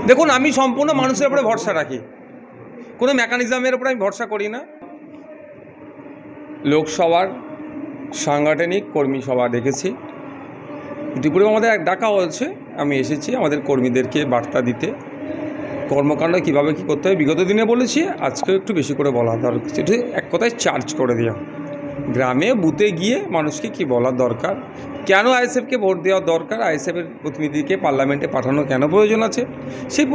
দেখুন, আমি সম্পূর্ণ মানুষের উপরে ভরসা রাখি, কোনো মেকানিজমের উপরে আমি ভরসা করি না। লোকসভার সাংগঠনিক কর্মী সভা ডেকেছি, দুপুরে আমাদের এক ডাকা হয়েছে, আমি এসেছি আমাদের কর্মীদেরকে বার্তা দিতে, কর্মকাণ্ড কীভাবে কী করতে হবে বিগত দিনে বলেছি, আজকেও একটু বেশি করে বলা দরকার। সেটা এক কথায় চার্জ করে দেওয়া, গ্রামে বুথে গিয়ে মানুষকে কি বলার দরকার, কেন আইএসএফকে ভোট দেওয়া দরকার, আইএসএফের প্রতিনিধিকে পার্লামেন্টে পাঠানো কেন প্রয়োজন আছে, সেই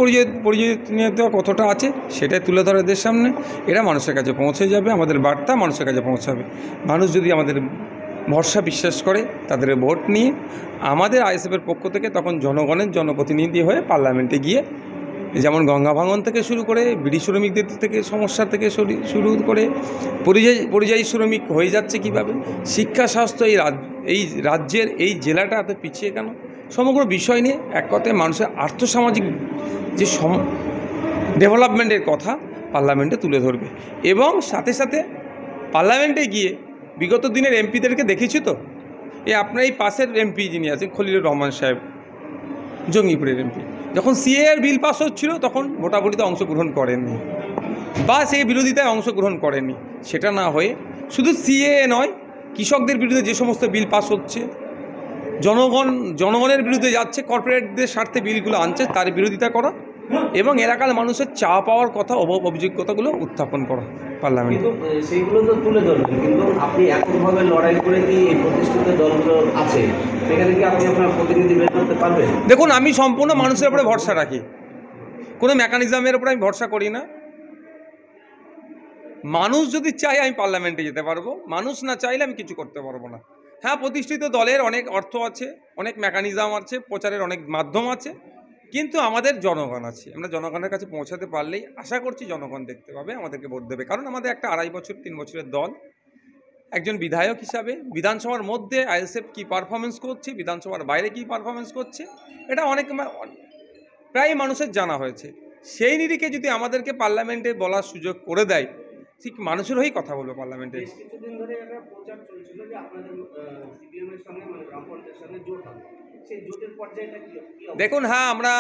প্রয়োজনীয়তা কতটা আছে সেটাই তুলে ধরে এদের সামনে। এরা মানুষের কাছে পৌঁছে যাবে, আমাদের বার্তা মানুষের কাছে পৌঁছাবে। মানুষ যদি আমাদের ভরসা বিশ্বাস করে, তাদের ভোট নিয়ে আমাদের আইএসএফের পক্ষ থেকে তখন জনগণের জনপ্রতিনিধি হয়ে পার্লামেন্টে গিয়ে, যেমন গঙ্গা ভাঙন থেকে শুরু করে বিড়ি শ্রমিকদের থেকে সমস্যা থেকে শুরু করে পরিযায়ী শ্রমিক হয়ে যাচ্ছে কীভাবে, শিক্ষা স্বাস্থ্য এই রাজ্যের এই জেলাটা এত পিছিয়ে কেন, সমগ্র বিষয় নিয়ে এক কথায় মানুষের আর্থসামাজিক যে ডেভেলপমেন্টের কথা পার্লামেন্টে তুলে ধরবে। এবং সাথে সাথে পার্লামেন্টে গিয়ে বিগত দিনের এমপিদেরকে দেখেছি তো, আপনার এই পাশের এমপি যিনি আছেন খলিলুর রহমান সাহেব, জঙ্গিপুরের এমপি, যখন সিএর বিল পাস হচ্ছিল তখন ভোটাভুটিতে অংশগ্রহণ করেননি বা সেই বিরোধিতায় অংশগ্রহণ করেননি। সেটা না হয়ে শুধু সিএ নয়, কৃষকদের বিরুদ্ধে যে সমস্ত বিল পাস হচ্ছে, জনগণের বিরুদ্ধে যাচ্ছে, কর্পোরেটদের স্বার্থে বিলগুলো আনছে, তার বিরোধিতা করা এবং এলাকার মানুষের চা পাওয়ার কথা, অভিযোগতাগুলো উত্থাপন করা পার্লামেন্টে। সেইগুলো তো তুলে ধরবেন, কিন্তু আপনি এককভাবে লড়াই করে কি এই প্রতিষ্ঠিত দলগুলো আছে সেখানে কি আপনি আপনার প্রতিনিধি বের করতে পারবেন? দেখুন, আমি সম্পূর্ণ মানুষের উপরে ভরসা রাখি, কোনো মেকানিজমের উপরে আমি ভরসা করি না। মানুষ যদি চায় আমি পার্লামেন্টে যেতে পারবো, মানুষ না চাইলে আমি কিছু করতে পারবো না। হ্যাঁ, প্রতিষ্ঠিত দলের অনেক অর্থ আছে, অনেক মেকানিজম আছে, প্রচারের অনেক মাধ্যম আছে, কিন্তু আমাদের জনগণ আছে। আমরা জনগণের কাছে পৌঁছাতে পারলেই আশা করছি জনগণ দেখতে পাবে, আমাদেরকে ভোট দেবে। কারণ আমাদের একটা 2.5 বছর 3 বছরের দল, একজন বিধায়ক হিসাবে বিধানসভার মধ্যে আইএসএফ কী পারফরমেন্স করছে, বিধানসভার বাইরে কী পারফরমেন্স করছে, এটা প্রায় মানুষের জানা হয়েছে। সেই নিরিখে যদি আমাদেরকে পার্লামেন্টে বলার সুযোগ করে দেয়, ঠিক মানুষের হয়েই কথা বলবো পার্লামেন্টে। কিছুদিন ধরে একটা প্রচার চলছিল যে আপনাদের সিপিএমের সঙ্গে মানে বামফ্রন্টের সঙ্গে জোট হবে, সেই জোটের পর্যায়টা কি? দেখুন, হ্যাঁ, আমরা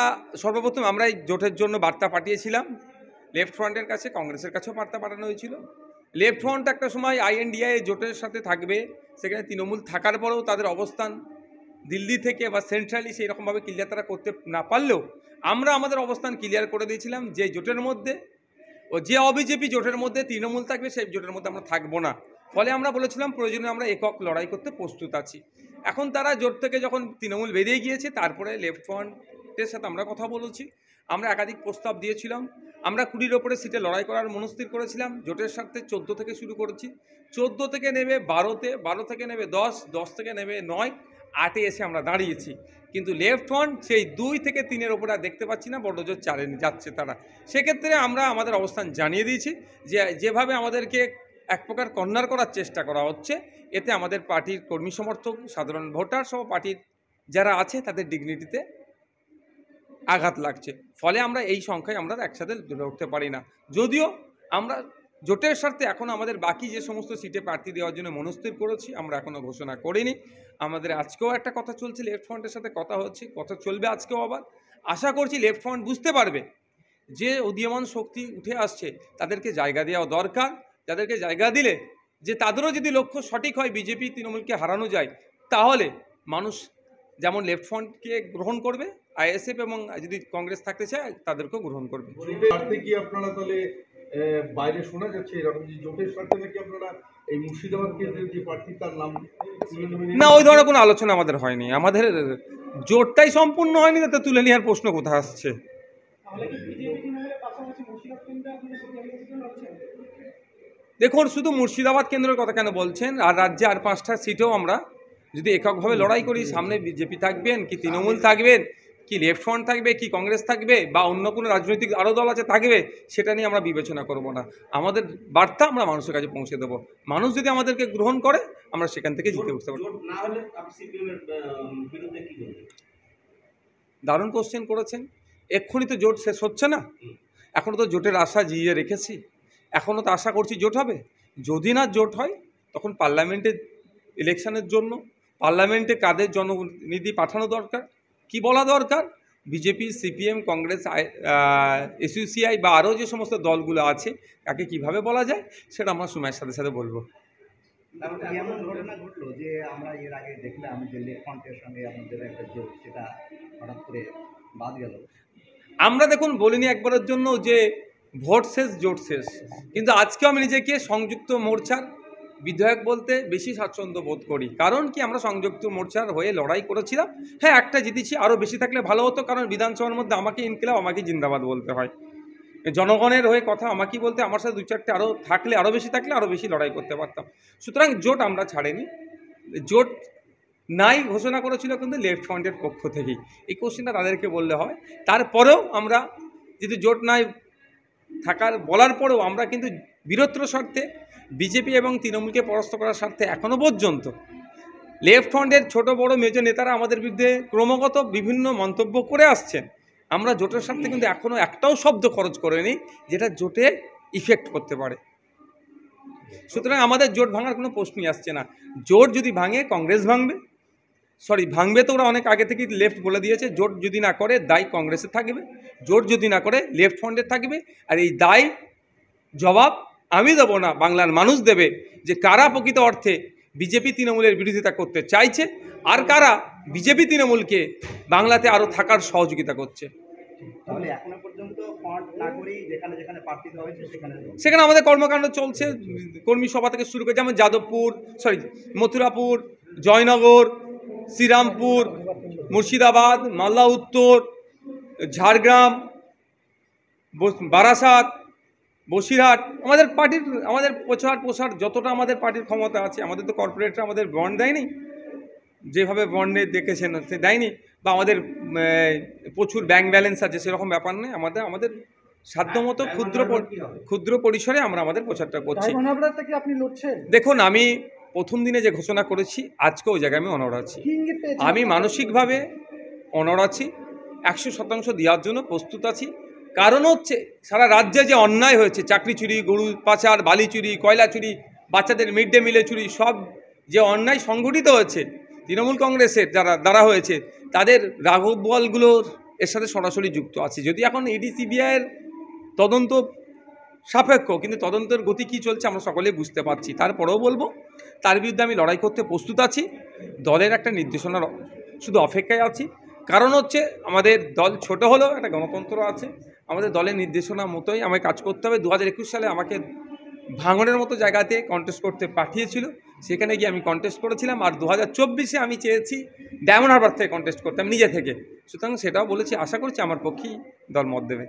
সর্বপ্রথম আমরা এই জোটের জন্য বার্তা পাঠিয়েছিলাম লেফট ফ্রন্টের কাছে, কংগ্রেসের কাছেও বার্তা পাঠানো হয়েছিল। লেফট ফ্রন্ট একটা সময় আইএনডিআই জোটের সাথে থাকবে, সেখানে তৃণমূল থাকার পরেও তাদের অবস্থান দিল্লি থেকে বা সেন্ট্রালি সেই রকমভাবে ক্লিয়ার তারা করতে না পারলেও আমরা আমাদের অবস্থান ক্লিয়ার করে দিয়েছিলাম যে জোটের মধ্যে ও যে অবিজেপি জোটের মধ্যে তৃণমূল থাকবে, সেই জোটের মধ্যে আমরা থাকবো না। ফলে আমরা বলেছিলাম প্রয়োজনে আমরা একক লড়াই করতে প্রস্তুত আছি। এখন তারা জোট থেকে যখন তৃণমূল বেরিয়ে গিয়েছে, তারপরে লেফট ফ্রন্টের সাথে আমরা কথা বলেছি, আমরা একাধিক প্রস্তাব দিয়েছিলাম, আমরা 20-র ওপরে সিটে লড়াই করার মনস্থির করেছিলাম। জোটের সাথে 14 থেকে শুরু করেছি, 14 থেকে নেবে 12-তে, 12 থেকে নেবে 10, 10 থেকে নেবে 9, 8-এ এসে আমরা দাঁড়িয়েছি। কিন্তু লেফট ফ্রন্ট সেই 2 থেকে 3-এর ওপরে আর দেখতে পাচ্ছি না, বড় জোর 4-এ যাচ্ছে তারা। সেক্ষেত্রে আমরা আমাদের অবস্থান জানিয়ে দিয়েছি যে যেভাবে আমাদেরকে এক প্রকার কর্নার করার চেষ্টা করা হচ্ছে, এতে আমাদের পার্টির কর্মী সমর্থক, সাধারণ ভোটার সহ পার্টির যারা আছে তাদের ডিগনিটিতে আঘাত লাগছে। ফলে আমরা এই সংখ্যায় আমরা একসাথে লড়তে পারি না। যদিও আমরা জোটের স্বার্থে এখন আমাদের বাকি যে সমস্ত সিটে প্রার্থী দেওয়ার জন্য মনস্থির করেছি, আমরা এখনও ঘোষণা করিনি। আমাদের আজকেও একটা কথা চলছে, লেফট ফ্রন্টের সাথে কথা হচ্ছে, কথা চলবে আজকেও আবার। আশা করছি লেফট ফ্রন্ট বুঝতে পারবে যে উদীয়মান শক্তি উঠে আসছে, তাদেরকে জায়গা দেওয়া দরকার। যাদেরকে জায়গা দিলে যে তাদেরও যদি লক্ষ্য সঠিক হয়, বিজেপি তৃণমূলকে হারানো যায়, তাহলে মানুষ যেমন লেফট ফ্রন্টকে গ্রহণ করবে, আইএসএফ এবং যদি কংগ্রেস থাকতে চায় তাদেরকেও গ্রহণ করবে। কি আপনারা তাহলে বাইরে শোনা যাচ্ছে এরকম যে জোটের স্বার্থে নাকি আপনারা এই মুর্শিদাবাদ কেন্দ্রের যে প্রার্থী তার নাম না, ওই ধরনের কোনো আলোচনা আমাদের হয়নি। আমাদের জোটটাই সম্পূর্ণ হয়নি, তাতে তুলে নেওয়ার প্রশ্ন কোথায় আসছে? দেখুন, শুধু মুর্শিদাবাদ কেন্দ্রের কথা কেন বলছেন, আর রাজ্যে আর 5টা সিটেও আমরা যদি এককভাবে লড়াই করি, সামনে বিজেপি থাকবেন কি তৃণমূল থাকবেন কি লেফট ফ্রন্ট থাকবে কি কংগ্রেস থাকবে বা অন্য কোনো রাজনৈতিক আরও দল আছে থাকবে, সেটা নিয়ে আমরা বিবেচনা করব না। আমাদের বার্তা আমরা মানুষের কাছে পৌঁছে দেবো। মানুষ যদি আমাদেরকে গ্রহণ করে, আমরা সেখান থেকে জিতে উঠতে পারবো। দারুণ কোশ্চেন করেছেন। এক্ষুনি তো জোট শেষ হচ্ছে না, এখনও তো জোটের আশা জিয়ে রেখেছি, এখনও তো আশা করছি জোট হবে। যদি না জোট হয়, তখন পার্লামেন্টে ইলেকশনের জন্য পার্লামেন্টে কাদের জনপ্রতিনিধি পাঠানো দরকার, কি বলা দরকার, বিজেপি, সিপিএম, কংগ্রেস, এসইউসিআই বা আরও যে সমস্ত দলগুলো আছে কাকে কিভাবে বলা যায় সেটা আমরা সময়ের সাথে সাথে বলবো। এমন ঘটনা ঘটলো যে আমরা এর আগে দেখলাম যে লেফট ফ্রন্টের সঙ্গে আমাদের একটা জোট, সেটা হঠাৎ করে বাদ গেল। আমরা দেখুন বলিনি একবারের জন্য যে ভোট শেষ জোট শেষ, কিন্তু আজকেও আমি নিজেকে সংযুক্ত মোর্চার বিধায়ক বলতে বেশি স্বাচ্ছন্দ্য বোধ করি। কারণ কি, আমরা সংযুক্ত মোর্চার হয়ে লড়াই করেছিলাম। হ্যাঁ, একটা জিতেছি, আরও বেশি থাকলে ভালো হতো, কারণ বিধানসভার মধ্যে আমাকে ইনকিলাব, আমাকে জিন্দাবাদ বলতে হয়। জনগণের হয়ে কথা আমাকেই বলতে, আমার সাথে 2-4টে আরও থাকলে, আরও বেশি থাকলে আরও বেশি লড়াই করতে পারতাম। সুতরাং জোট আমরা ছাড়েনি, জোট নাই ঘোষণা করেছিল কিন্তু লেফট ফ্রন্টের পক্ষ থেকেই। এই কোশ্চেনটা তাদেরকে বললে হয়। তারপরেও আমরা যদি জোট নাই থাকার বলার পরেও আমরা কিন্তু বীরত্ব স্বার্থে বিজেপি এবং তৃণমূলকে পরাস্ত করার স্বার্থে এখনও পর্যন্ত লেফট ফ্রন্টের ছোট বড় মেজর নেতারা আমাদের বিরুদ্ধে ক্রমাগত বিভিন্ন মন্তব্য করে আসছেন। আমরা জোটের স্বার্থে কিন্তু এখনও একটাও শব্দ খরচ করিনি যেটা জোটে ইফেক্ট করতে পারে। সুতরাং আমাদের জোট ভাঙার কোনো প্রশ্নই আসছে না। জোট যদি ভাঙে কংগ্রেস ভাঙবে তো ওরা অনেক আগে থেকেই লেফট বলে দিয়েছে। জোট যদি না করে দায় কংগ্রেসের থাকবে, জোট যদি না করে লেফট ফ্রন্টের থাকবে। আর এই দায় জবাব আমি দেবো না, বাংলার মানুষ দেবে, যে কারা প্রকৃত অর্থে বিজেপি তৃণমূলের বিরোধিতা করতে চাইছে আর কারা বিজেপি তৃণমূলকে বাংলাতে আরও থাকার সহযোগিতা করছে। তাহলে এখনো পর্যন্ত ফ্রন্ট না করেই যেখানে যেখানে প্রার্থী দেওয়া হয়েছে সেখানে আমাদের কর্মকাণ্ড চলছে। কর্মী সভা থেকে শুরু করে, যেমন যাদবপুর, মথুরাপুর, জয়নগর, শ্রীরামপুর, মুর্শিদাবাদ, মালদা উত্তর, ঝাড়গ্রাম, বারাসাত, বসিরহাট, আমাদের পার্টির আমাদের প্রচার যতটা আমাদের পার্টির ক্ষমতা আছে। আমাদের তো কর্পোরেটরা আমাদের বন্ড দেয়নি, যেভাবে বন্ডে দেখেছেন সে দেয়নি, বা আমাদের প্রচুর ব্যাংক ব্যালেন্স আছে সেরকম ব্যাপার নেই। আমাদের সাধ্যমতো ক্ষুদ্র পরিসরে আমরা আমাদের প্রচারটা করছি। দেখুন, আমি প্রথম দিনে যে ঘোষণা করেছি আজকে ওই জায়গায় আমি অনড় আছি। আমি মানসিকভাবে অনড় আছি, 100% দেওয়ার জন্য প্রস্তুত আছি। কারণ হচ্ছে সারা রাজ্যে যে অন্যায় হয়েছে, চাকরি চুরি, গরু পাচার, বালি চুরি, কয়লা চুরি, বাচ্চাদের মিড ডে মিলে চুরি, সব যে অন্যায় সংগঠিত হয়েছে তৃণমূল কংগ্রেসের দ্বারা হয়েছে, তাদের রাঘব বলগুলোর এর সাথে সরাসরি যুক্ত আছে। যদি এখন ইডি সিবিআইয়ের তদন্ত সাপেক্ষ, কিন্তু তদন্তের গতি কী চলছে আমরা সকলেই বুঝতে পারছি। তারপরেও বলবো, তার বিরুদ্ধে আমি লড়াই করতে প্রস্তুত আছি। দলের একটা নির্দেশনার শুধু অপেক্ষায় আছি। কারণ হচ্ছে আমাদের দল ছোট হলেও একটা গণতন্ত্র আছে, আমাদের দলের নির্দেশনা মতোই আমায় কাজ করতে হবে। 2021 সালে আমাকে ভাঙনের মতো জায়গাতে কন্টেস্ট করতে পাঠিয়েছিল, সেখানে গিয়ে আমি কন্টেস্ট করেছিলাম। আর 2024-এ আমি চেয়েছি ডায়মন্ড হারবার থেকে কন্টেস্ট করতে, আমি নিজে থেকে। সুতরাং সেটাও বলেছি, আশা করছি আমার পক্ষেই দল মত দেবে।